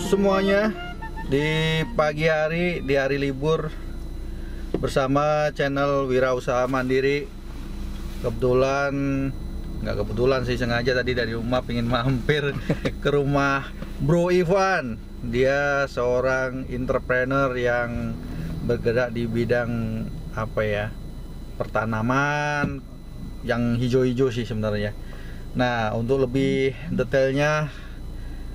semuanya di pagi hari, di hari libur bersama channel Wirausaha Mandiri. Nggak kebetulan sih, sengaja tadi dari rumah pengen mampir ke rumah Bro Ivan. Dia seorang entrepreneur yang bergerak di bidang pertanaman yang hijau-hijau sih sebenarnya. Nah, untuk lebih detailnya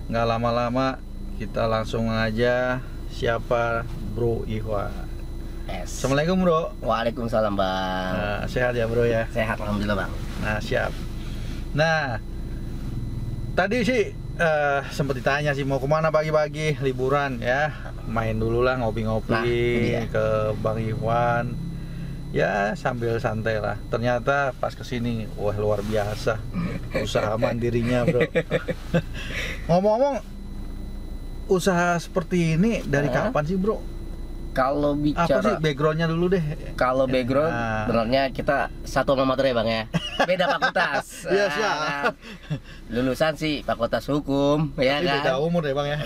nggak lama-lama kita langsung aja siapa Bro Ivan. Yes. Assalamualaikum Bro. Waalaikumsalam Bang. Nah, sehat ya Bro ya? Sehat alhamdulillah Bang. Nah, siap. Nah, tadi sih sempat ditanya sih mau kemana pagi-pagi liburan ya. Main dulu lah, ngopi-ngopi ke Bang Ivan. Ya sambil santai lah. Ternyata pas kesini, wah luar biasa usaha mandirinya Bro. Ngomong-ngomong, usaha seperti ini dari kapan sih Bro? Kalau bicara apa sih backgroundnya dulu deh? Kalau background, sebenarnya kita satu alma mater ya Bang ya. Beda fakultas. Iya siap. Lulusan sih fakultas hukum, ya kan. Beda umur deh Bang ya.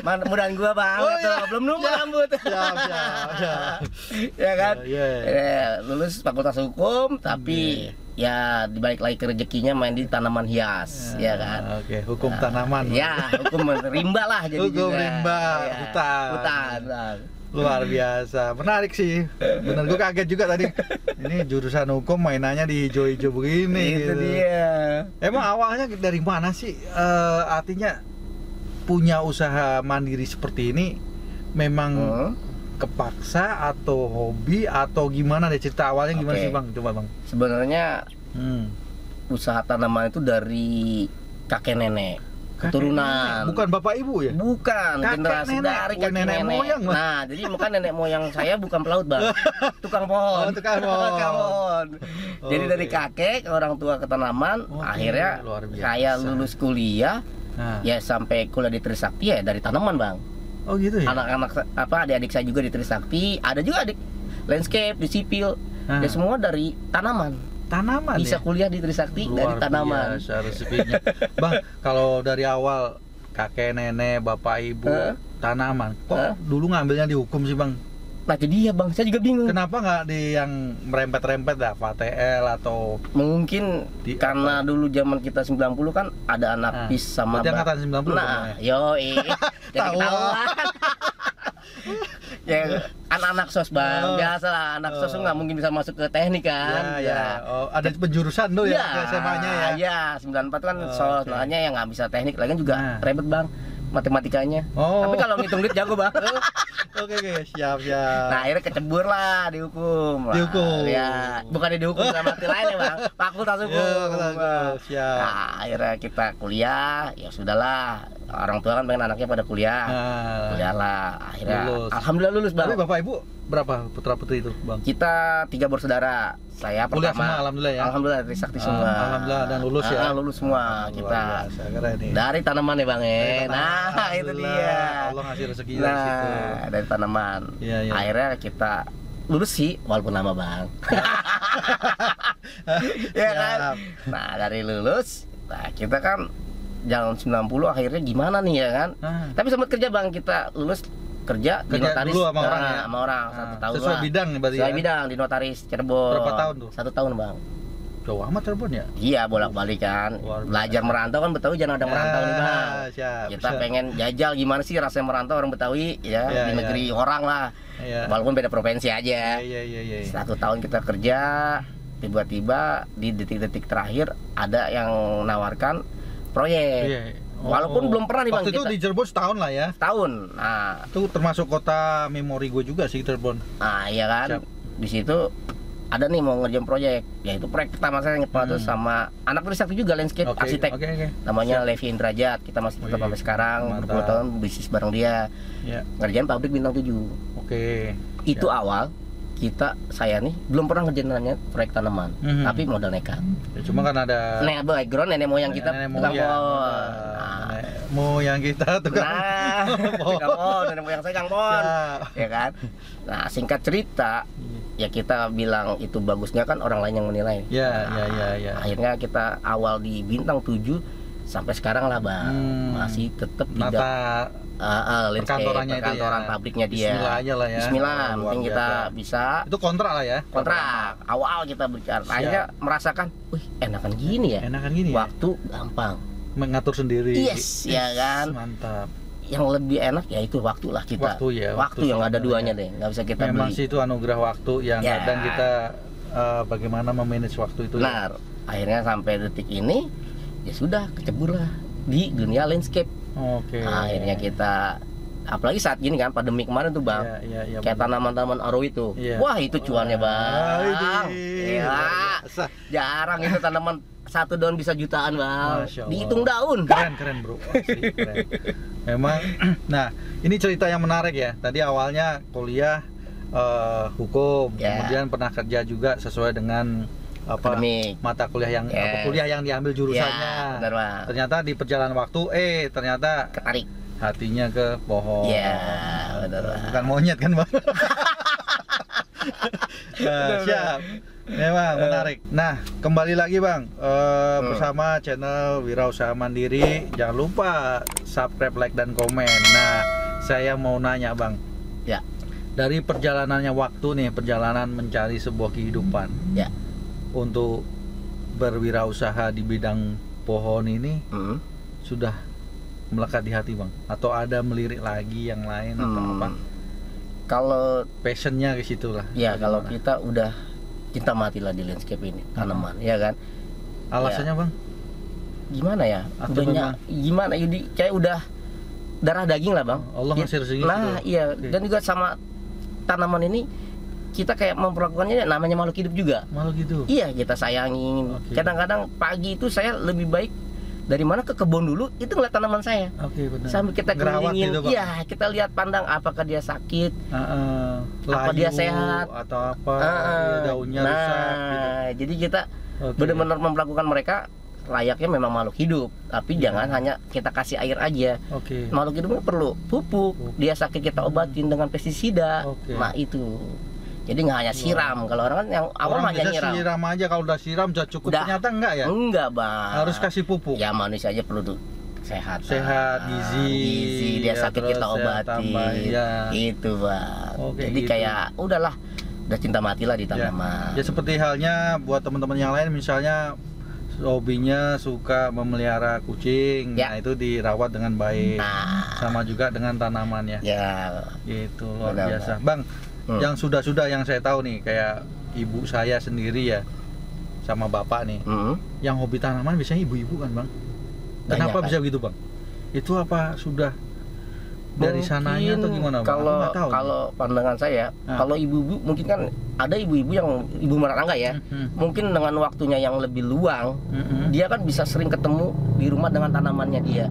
Mudahan gua Bang, belum nunggu rambut. Siap. Ya kan. Yeah. Lulus fakultas hukum, tapi ya dibalik lagi ke rezekinya main di tanaman hias, ya kan. Oke, hukum tanaman. Ya, hukum rimba lah jadi hukum juga. rimba, Ya, hutan. Bang. Luar biasa, menarik sih. Bener, gue kaget juga tadi. Ini jurusan hukum mainannya di hijau-hijau begini. Itu gitu. dia. Emang awalnya dari mana sih? Artinya punya usaha mandiri seperti ini memang kepaksa atau hobi atau gimana deh, cerita awalnya gimana sih Bang? Coba Bang. Sebenarnya usaha tanaman itu dari kakek nenek, keturunan. Bukan bapak ibu ya? Bukan, generasi dari kakek nenek moyang. Nah, jadi bukan nenek moyang saya bukan pelaut Bang, tukang pohon. Tukang pohon. Jadi dari kakek orang tua ke tanaman, akhirnya saya lulus kuliah. Ya sampai kuliah di Trisakti ya dari tanaman Bang. Oh gitu ya. Anak-anak adik-adik saya juga di Trisakti, ada juga adik landscape di sipil. Ya semua dari tanaman. Tanaman bisa kuliah di Trisakti dari tanaman. Biasa rezekinya. Bang, kalau dari awal kakek nenek, bapak ibu tanaman, kok dulu ngambilnya di hukum sih Bang? Nah itu dia Bang, saya juga bingung. Kenapa nggak di yang merempet-rempet dah, FATL atau mungkin karena dulu zaman kita 90 kan ada anak PIS sama angkatan 90. Nah, yoi. Jadi ketahuan. Ya anak-anak sos Bang, biasalah anak sos nggak mungkin bisa masuk ke teknik kan. Ya. Oh, ada penjurusan tuh ya SMA-nya ya. Iya, 94 kan sos, makanya yang nggak bisa teknik lagi juga ribet Bang matematikanya. Tapi kalau ngitung duit jago Bang. Oke, siap. Nah akhirnya kecebur lah dihukum. Dihukum. Ya, bukan dihukum sama mati lain ya Bang. Fakultas hukum. Siap. Nah akhirnya kita kuliah, ya sudahlah. Orang tua kan pengen anaknya pada kuliah. Kuliah lah. Akhirnya alhamdulillah lulus Bang. Tapi bapak ibu berapa putra putri itu Bang? Kita 3 bersaudara. Saya kuliah pertama. Semua, alhamdulillah ya. Alhamdulillah Trisakti semua. Alhamdulillah dan lulus ya. Lulus semua kita. Dari tanaman ya Bang ya. Nah itu dia. Allah ngasih rezeki dari situ. Dari tanaman. Ya. Akhirnya kita lulus sih walaupun lama Bang. Ya kan. Nah dari lulus, nah kita kan jalan 90 akhirnya gimana nih ya kan. Tapi sempat kerja Bang, kita lulus kerja di notaris dulu sama orang ya? Sama orang 1 tahun sesuai lah. bidang berarti sesuai bidang di notaris Cirebon. Berapa tahun tuh? 1 tahun Bang. Jauh amat Cirebon ya? Iya bolak-balik kan. Belajar merantau kan Betawi jangan ada merantau nih Bang. Kita pengen jajal gimana sih rasanya merantau orang Betawi ya, di negeri orang lah. Walaupun beda provinsi aja. 1 tahun kita kerja, tiba-tiba di detik-detik terakhir ada yang nawarkan proyek. Walaupun belum pernah nih Bang. Waktu itu di Cirebon setahun lah ya? Setahun. Nah, itu termasuk kota memori gue juga sih Cirebon. Nah, iya kan. Di situ ada nih mau ngerjain proyek. Yaitu proyek pertama saya ngepatus sama anak Trisakti juga landscape arsitek. Namanya Levi Indrajat. Kita masih tetap sampai sekarang berpuluh tahun bisnis bareng dia. Ngerjain pabrik bintang 7. Itu awal saya nih belum pernah ngerjain namanya proyek tanaman, tapi modal nekat. Cuma kan ada background nenek moyang kita tukang pohon. Moyang kita tukang pohon, nenek moyang saya tukang pohon, ya kan. Nah singkat cerita, ya kita bilang itu bagusnya kan orang lain yang menilai. Ya. Akhirnya kita awal di bintang 7 sampai sekarang lah bang, masih tetap tidak perkantoran pabriknya dia. Bismillah aja lah ya. Bismillah, mungkin kita bisa. Itu kontrak lah ya. Kontrak awal kita bicara, akhirnya merasakan, wih enakan gini ya. Enakan gini. Waktu gampang. Mengatur sendiri. Yes, ya kan. Mantap. Yang lebih enak ya itu waktu lah kita. Waktu yang ada duanya deh, nggak bisa kita memang beli. sih itu anugerah waktu yang kadang kita bagaimana memanage waktu itu. Benar. Akhirnya sampai detik ini ya sudah kecebur lah di dunia landscape. Akhirnya kita, apalagi saat gini kan pandemi kemarin tuh bang, kayak tanaman-tanaman aro itu, wah itu cuannya bang, jarang itu tanaman satu daun bisa jutaan bang, dihitung daun. Keren bro. Asli, keren. Memang. Nah ini cerita yang menarik ya. Tadi awalnya kuliah hukum, kemudian pernah kerja juga sesuai dengan mata kuliah yang kuliah yang diambil jurusannya. Ternyata di perjalanan waktu ternyata ketarik hatinya ke pohon. Benar. Bukan monyet kan bang. Siap. Memang menarik. Nah kembali lagi bang, bersama channel Wirausaha Mandiri. Jangan lupa subscribe, like dan komen. Nah saya mau nanya bang, dari perjalanannya waktu nih, perjalanan mencari sebuah kehidupan untuk berwirausaha di bidang pohon ini sudah melekat di hati bang, atau ada melirik lagi yang lain atau apa? Kalau passionnya ke situ lah. Ya kalau kita udah cinta mati lah di landscape ini, tanaman, ya kan? Alasannya bang? Gimana ya? Gimana? Jadi kayak udah darah daging lah bang. Allah ngasih rezeki. Nah iya, dan juga sama tanaman ini kita kayak memperlakukannya namanya makhluk hidup juga. Makhluk hidup. Iya, kita sayangin. Kadang-kadang pagi itu saya lebih baik dari mana ke kebun dulu itu ngeliat tanaman saya. Benar. Sambil kita kelilingin. Iya, kita lihat pandang apakah dia sakit, apa dia sehat atau apa daunnya rusak. Gitu. Jadi kita benar-benar memperlakukan mereka layaknya memang makhluk hidup, tapi jangan hanya kita kasih air aja. Makhluk hidupnya perlu pupuk, dia sakit kita obatin dengan pestisida. Nah itu. Jadi nggak hanya siram. Kalau orang kan yang awam hanya siram aja, kalau udah siram udah cukup. Ternyata enggak ya? Enggak bang. Harus kasih pupuk. Ya manusia aja perlu tuh sehat, gizi, dia sakit kita obati. Itu bang. Jadi gitu. Kayak udahlah, udah cinta mati lah di tanaman. Ya seperti halnya buat teman-teman yang lain, misalnya hobinya suka memelihara kucing, nah itu dirawat dengan baik. Sama juga dengan tanaman ya. Gitu luar biasa bang. Yang sudah yang saya tahu nih, kayak ibu saya sendiri ya sama bapak nih, yang hobi tanaman biasanya ibu-ibu kan bang. Kenapa bisa begitu bang? Itu apa sudah dari sananya atau gimana bang? Kalau pandangan saya, kalau ibu-ibu mungkin kan ada ibu-ibu yang ibu rumah tangga ya, mungkin dengan waktunya yang lebih luang, dia kan bisa sering ketemu di rumah dengan tanamannya dia.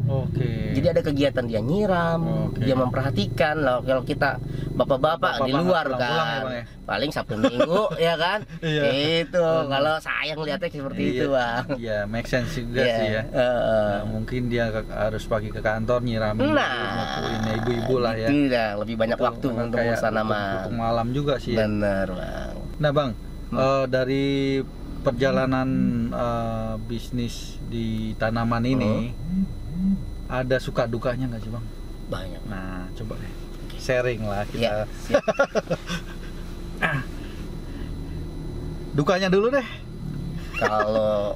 Jadi ada kegiatan dia nyiram, dia memperhatikan. Kalau kita bapak-bapak di luar kan, paling Sabtu Minggu ya kan, itu. Kalau saya ngeliatnya seperti itu bang. Iya, make sense juga sih ya. Mungkin dia harus pagi ke kantor nyiramin, ibu-ibu lah ya. Tidak, lebih banyak waktu untuk tanaman. Untuk malam juga sih. Bener bang. Nah bang, dari perjalanan bisnis di tanaman ini, ada suka dukanya nggak sih bang? Banyak. Nah coba deh sharing lah kita. Dukanya dulu deh. Kalau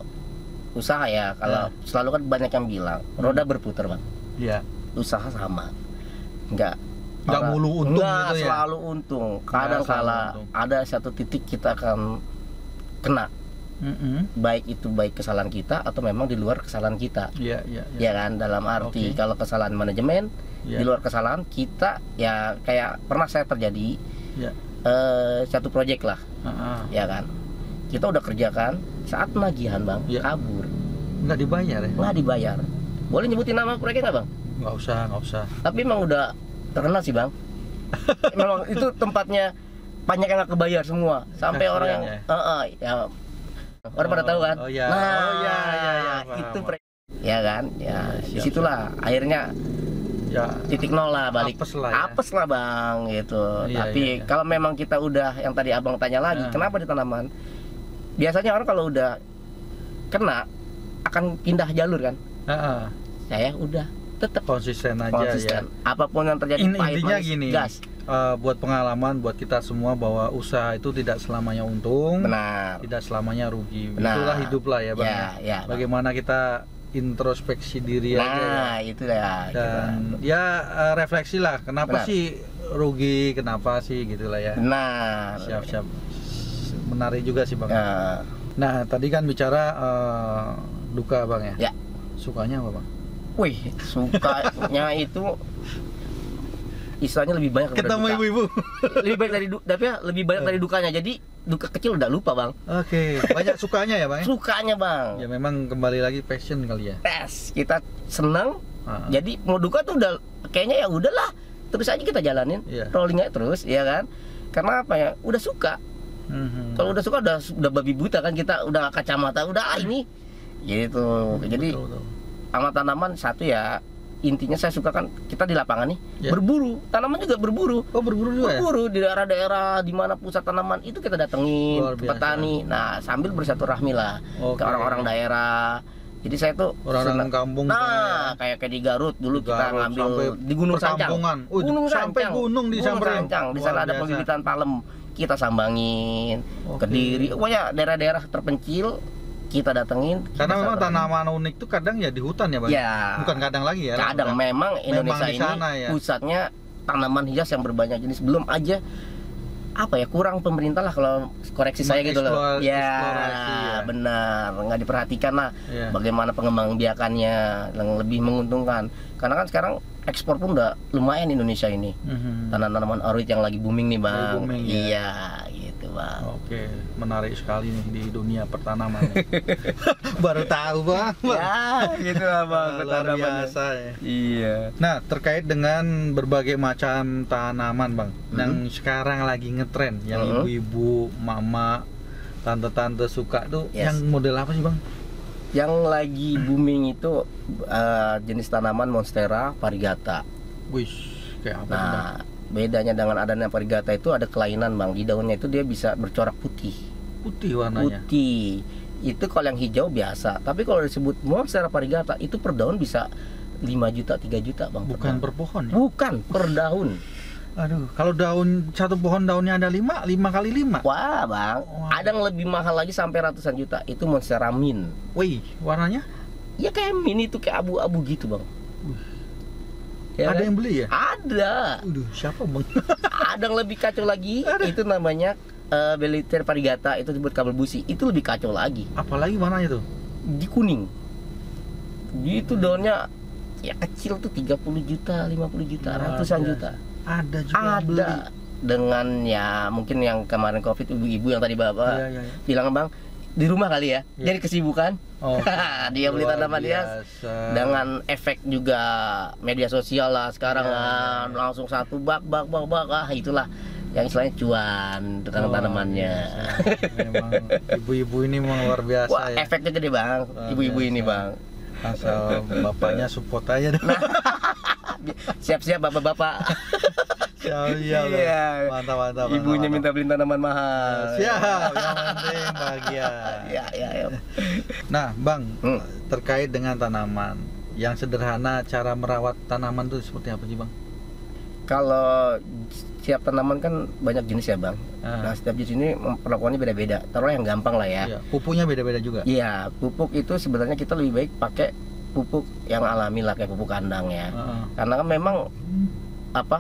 usaha ya, kalau selalu kan banyak yang bilang roda berputar bang. Iya. Usaha sama, nggak mulu untung gitu ya? Selalu untung. Kadang kala ada satu titik kita akan kena, baik itu kesalahan kita atau memang di luar kesalahan kita. Ya kan, dalam arti kalau kesalahan manajemen, di luar kesalahan kita, ya kayak pernah saya terjadi satu proyek lah, ya kan, kita udah kerjakan, saat penagihan bang, kabur, nggak dibayar ya? Nggak dibayar. Boleh nyebutin nama proyeknya nggak bang? Nggak usah. Tapi emang udah terkenal sih bang. Memang itu tempatnya banyak yang nggak kebayar semua, sampai orang yang orang pada tahu kan. Itu ya kan, disitulah akhirnya titik nol lah, balik apes lah bang gitu. Tapi kalau memang kita udah, yang tadi abang tanya lagi, kenapa di tanaman, biasanya orang kalau udah kena akan pindah jalur kan. saya udah tetap konsisten aja ya. Apapun yang terjadi, intinya gini, gas. Buat pengalaman buat kita semua bahwa usaha itu tidak selamanya untung, benar, tidak selamanya rugi. Benar. Itulah hidup lah ya Bang. Ya, bagaimana kita introspeksi diri aja. Nah, itu ya. Dan ya refleksi lah, kenapa sih rugi, kenapa sih gitulah ya. Nah, siap. Menarik juga sih Bang. Nah, tadi kan bicara duka Bang ya. Ya. Sukanya apa Bang? Wih, sukanya itu istilahnya lebih banyak ketemu ibu-ibu. Lebih banyak lebih banyak dari dukanya. Jadi duka kecil udah lupa Bang. Oke, banyak sukanya ya Bang? Sukanya Bang. Ya memang kembali lagi passion kali ya. Kita senang. Jadi mau duka tuh udah kayaknya ya udahlah, terus aja kita jalanin, rolling aja terus, ya kan? Karena apa ya? Udah suka. Kalau udah suka udah babi buta kan, kita udah kacamata, udah ini gitu. Jadi sama tanaman satu ya, intinya saya suka kan kita di lapangan nih berburu, tanaman juga berburu. Oh, berburu juga. Berburu di daerah-daerah di mana pusat tanaman itu kita datengin ke petani. Nah, sambil bersilaturahmi lah ke orang-orang daerah. Jadi saya tuh orang kampung. Nah, kayak di Garut dulu kita ngambil di Gunung Sancang. Gunung sampai gunung di Sancang. Di sana ada pembibitan palem. Kita sambangin. Kediri, pokoknya daerah-daerah terpencil kita datengin. Karena memang tanaman unik tuh kadang ya di hutan ya Bang? Ya. Bukan kadang lagi ya? Kadang memang Indonesia ini pusatnya tanaman hias yang berbanyak jenis. Belum aja apa ya, kurang pemerintah lah kalau koreksi saya gitu loh. Ya, benar, nggak diperhatikan lah bagaimana pengembangbiakannya yang lebih menguntungkan. Karena kan sekarang ekspor pun udah lumayan Indonesia ini. Tanaman awet yang lagi booming nih Bang. Iya, gitu Bang. Oke, menarik sekali nih di dunia pertanaman. Baru tahu Bang. Ya, gitu lah Bang, luar biasa ya. Iya. Nah, terkait dengan berbagai macam tanaman Bang, yang sekarang lagi ngetren, yang ibu-ibu, mama, tante-tante suka tuh, yang model apa sih Bang? Yang lagi booming itu jenis tanaman Monstera variegata. Wih, kayak apa? Nah, bedanya dengan adanya variegata itu ada kelainan Bang. Di daunnya itu dia bisa bercorak putih. Putih warnanya? Putih. Itu kalau yang hijau biasa. Tapi kalau disebut Monstera variegata itu per daun bisa 5 juta, 3 juta Bang. Bukan per pohon ya? Bukan, per daun. Aduh, kalau daun satu pohon daunnya ada 5 kali 5. Wah Bang, ada yang lebih mahal lagi sampai ratusan juta. Itu Monstera mint. Wih, warnanya? Ya kayak mint itu, kayak abu-abu gitu Bang. Ya, ada yang beli ya? Ada. Siapa Bang? Ada yang lebih kacau lagi. Itu namanya Beliter variegata, itu disebut kabel busi. Itu lebih kacau lagi. Apalagi warnanya tuh? Di kuning. Itu daunnya ya kecil tuh 30 juta, 50 juta, ratusan juta. Ada juga yang beli. Dengan ya mungkin yang kemarin Covid, ibu-ibu yang tadi Bapak bilang Bang, di rumah kali ya, jadi kesibukan. Dia beli tanaman hias dengan efek juga media sosial lah sekarang kan, langsung satu bak itulah yang istilahnya cuan tukang tanamannya. Memang ibu-ibu ini memang luar biasa. Wah, efeknya gede Bang, ibu-ibu ini Bang. Asal bapaknya support aja. Siap-siap bapak-bapak. Iya. Mantap. Ibunya minta beli tanaman mahal. Siap, yang penting bahagia. Ya. Nah, Bang, terkait dengan tanaman, yang sederhana cara merawat tanaman itu seperti apa sih, Bang? Kalau setiap tanaman kan banyak jenis ya, Bang. Nah, setiap jenis ini perlakuannya beda-beda. Taruh yang gampang lah ya. Pupuknya beda-beda juga. Iya, pupuk itu sebenarnya kita lebih baik pakai pupuk yang alami lah, kayak pupuk kandang ya. Karena kan memang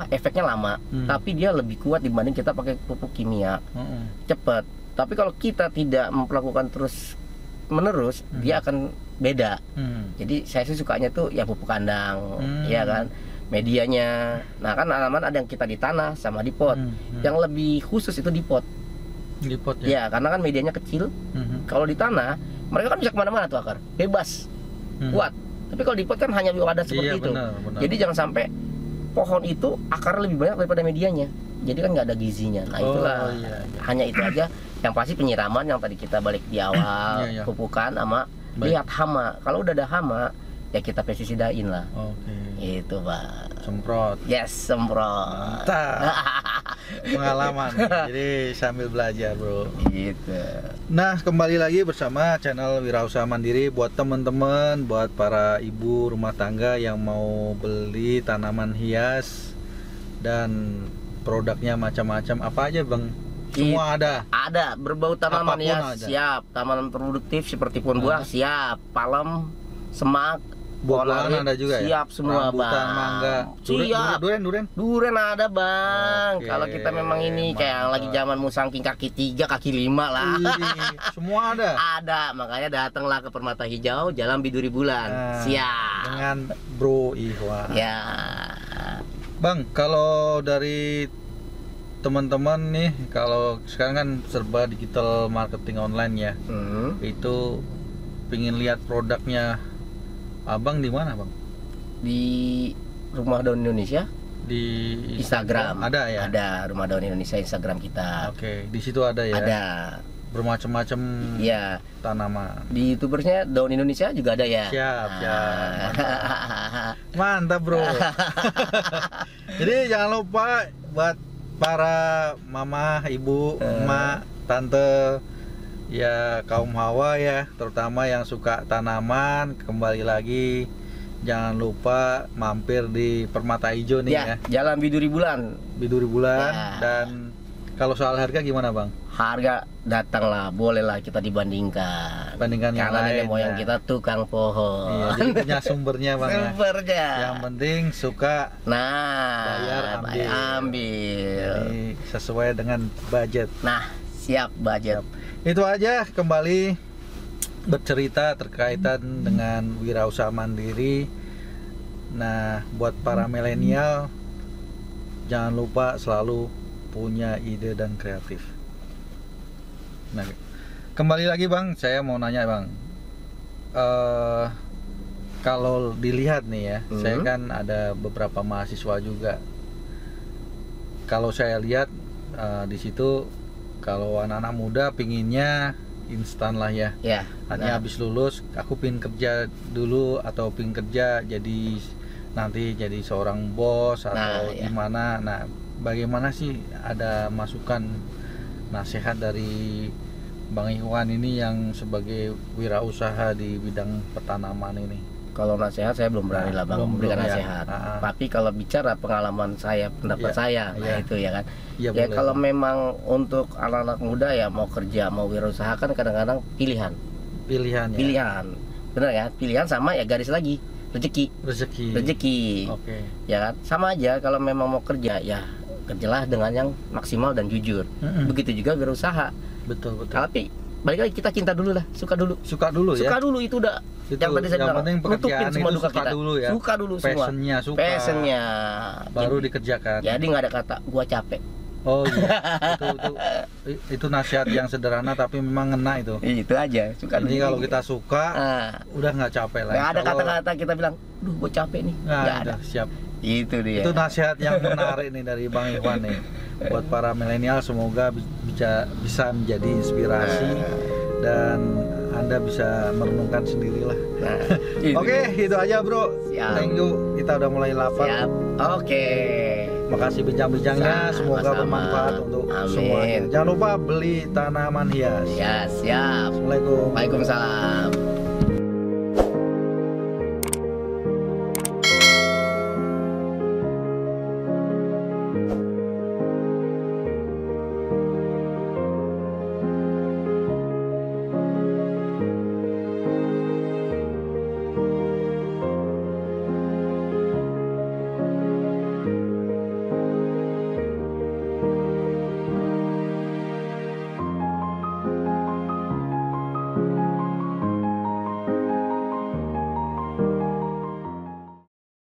efeknya lama, tapi dia lebih kuat dibanding kita pakai pupuk kimia. Cepet. Tapi kalau kita tidak memperlakukan terus menerus, dia akan beda. Jadi saya sih sukanya tuh ya pupuk kandang, ya kan. Medianya, nah kan tanaman ada yang kita di tanah sama di pot. Yang lebih khusus itu di pot. Di pot ya. Ya, karena kan medianya kecil. Kalau di tanah, mereka kan bisa kemana-mana tuh akar, bebas, kuat. Tapi kalau di pot kan hanya wadah seperti itu. Benar. Jadi jangan sampai pohon itu akar lebih banyak daripada medianya, jadi kan nggak ada gizinya. Nah itulah, hanya itu aja. Yang pasti penyiraman yang tadi kita balik di awal, pupukan sama lihat hama. Kalau udah ada hama, ya kita pestisidain lah. Itu Pak. Semprot. Yes, semprot. Mantap. pengalaman. Jadi sambil belajar, bro. Gitu. Nah, kembali lagi bersama channel Wirausaha Mandiri buat teman-teman, buat para ibu rumah tangga yang mau beli tanaman hias dan produknya macam-macam. Apa aja, Bang? Semua ada. Ada, berbau tanaman apapun hias ada. siap, tanaman produktif seperti pohon buah siap, palem, semak, Buah-buahan ada juga siap ya? semua, Rambutan, Bang. mangga, Siap. Durian Ada, Bang. Oke, Kalau kita memang ini kayak mantap. lagi zaman musangking kaki 3, kaki 5 lah. Semua ada. Ada, makanya datanglah ke Permata Hijau, Jalan Biduri Bulan. Nah, Siap. dengan Bro Ihwan. Ya. Bang, kalau dari teman-teman nih, kalau sekarang kan serba digital marketing online ya, itu pingin lihat produknya Abang di mana, Bang? Di Rumah Daun Indonesia Di Instagram. Ada ya? Ada Rumah Daun Indonesia Instagram kita. Oke, di situ ada ya. Ada. Bermacam-macam Ya. tanaman. Di YouTubersnya Daun Indonesia juga ada ya. Siap, siap. Mantap, Bro. Jadi jangan lupa buat para mama, ibu, emak, tante, ya kaum hawa ya, terutama yang suka tanaman, kembali lagi jangan lupa mampir di Permata Hijau nih ya. Jalan Biduri Bulan. Biduri Bulan. Ya. Dan kalau soal harga gimana, Bang? Harga datanglah, bolehlah kita dibandingkan. Bandingkan yang karena lain, nenek moyang ya. kita tukang pohon. Iya, jadi punya sumbernya, Bang ya. Sumbernya. Yang penting suka, Nah, bayar, ambil. Jadi sesuai dengan budget. Nah, siap budget. Itu aja, kembali bercerita terkaitan dengan wirausaha mandiri. Nah, buat para milenial jangan lupa selalu punya ide dan kreatif. Nah, kembali lagi, Bang, saya mau nanya, Bang. Kalau dilihat nih ya, saya kan ada beberapa mahasiswa juga. Kalau saya lihat di situ, kalau anak-anak muda pinginnya instan lah ya. Ya. Artinya habis lulus, aku pingin kerja dulu atau pingin kerja jadi nanti jadi seorang bos atau gimana. Nah, bagaimana sih, ada masukan nasihat dari Bang Ihwan ini yang sebagai wirausaha di bidang pertanaman ini? Kalau nasihat saya belum berani lah, Bang, memberikan ya. nasihat. Tapi kalau bicara pengalaman saya, pendapat saya, nah itu ya kan. Ya boleh, kalau Bang. memang untuk anak-anak muda ya mau kerja, mau wirausaha kan kadang-kadang pilihan. Pilihan ya. Pilihan. Benar ya? Pilihan sama ya garis lagi, rezeki. Oke. Ya kan? Sama aja kalau memang mau kerja ya kerjalah dengan yang maksimal dan jujur. Begitu juga wirausaha. Betul. Tapi balik lagi, kita cinta dulu lah, suka dulu ya. Suka dulu itu udah itu yang tadi saya bilang, penting pekerjaan semua itu duka suka kita. dulu ya. Suka dulu semua. Passionnya baru dikerjakan. Jadi nggak ada kata gua capek. Oh iya. itu nasihat yang sederhana tapi memang ngena itu. Itu aja. Suka Jadi dulu. kalau kita suka, udah nggak capek lah. Nggak ada kata-kata kita bilang, duh gua capek nih. Nggak ada. Siap. Itu dia. Itu nasihat yang menarik nih dari Bang Ihwan nih. Buat para milenial, semoga bisa menjadi inspirasi dan Anda bisa merenungkan sendirilah. Nah, Oke, itu aja, Bro. Siap. Thank you. Kita udah mulai lapar. Siap. Oke. Makasih bincang-bincangnya, semoga Sama-sama. bermanfaat untuk Amin. semuanya. Jangan lupa beli tanaman hias. Ya, siap. Assalamualaikum. Waalaikumsalam.